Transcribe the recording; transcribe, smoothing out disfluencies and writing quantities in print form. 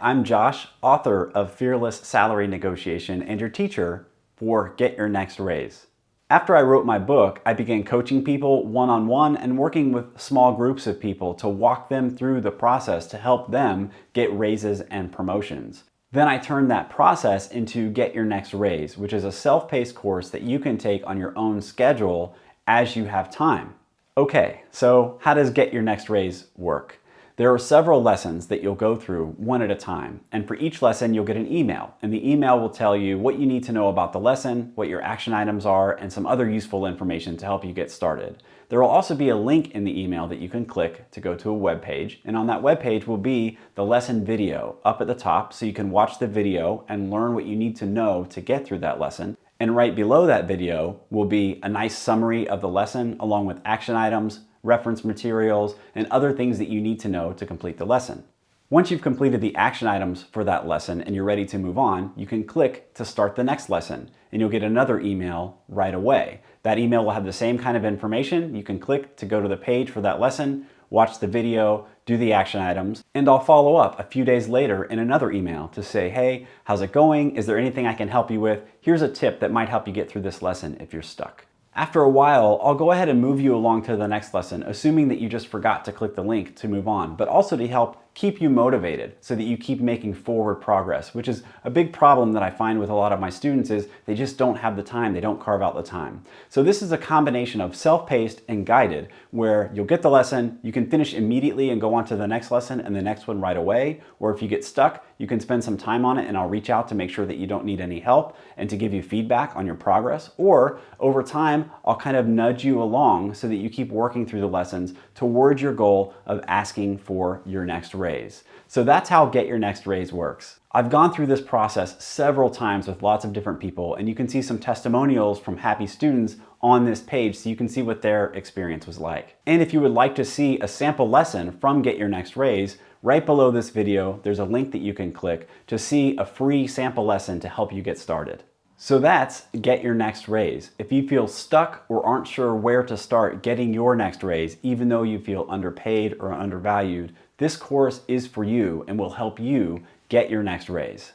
I'm Josh, author of Fearless Salary Negotiation and your teacher for Get Your Next Raise. After I wrote my book, I began coaching people one-on-one and working with small groups of people to walk them through the process to help them get raises and promotions. Then I turned that process into Get Your Next Raise, which is a self-paced course that you can take on your own schedule as you have time. Okay, so how does Get Your Next Raise work? There are several lessons that you'll go through one at a time, and for each lesson you'll get an email, and the email will tell you what you need to know about the lesson, what your action items are, and some other useful information to help you get started. There will also be a link in the email that you can click to go to a web page, and on that web page will be the lesson video up at the top so you can watch the video and learn what you need to know to get through that lesson. And right below that video will be a nice summary of the lesson along with action items, reference materials, and other things that you need to know to complete the lesson. Once you've completed the action items for that lesson and you're ready to move on, you can click to start the next lesson and you'll get another email right away. That email will have the same kind of information. You can click to go to the page for that lesson, watch the video, do the action items, and I'll follow up a few days later in another email to say, hey, how's it going? Is there anything I can help you with? Here's a tip that might help you get through this lesson if you're stuck. After a while, I'll go ahead and move you along to the next lesson, assuming that you just forgot to click the link to move on, but also to help keep you motivated so that you keep making forward progress, which is a big problem that I find with a lot of my students is they just don't have the time, they don't carve out the time. So this is a combination of self-paced and guided, where you'll get the lesson, you can finish immediately and go on to the next lesson and the next one right away, or if you get stuck, you can spend some time on it and I'll reach out to make sure that you don't need any help and to give you feedback on your progress, or over time, I'll kind of nudge you along so that you keep working through the lessons towards your goal of asking for your next raise. So that's how Get Your Next Raise works. I've gone through this process several times with lots of different people, and you can see some testimonials from happy students on this page so you can see what their experience was like. And if you would like to see a sample lesson from Get Your Next Raise, right below this video, there's a link that you can click to see a free sample lesson to help you get started. So that's Get Your Next Raise. If you feel stuck or aren't sure where to start getting your next raise, even though you feel underpaid or undervalued, this course is for you and will help you get your next raise.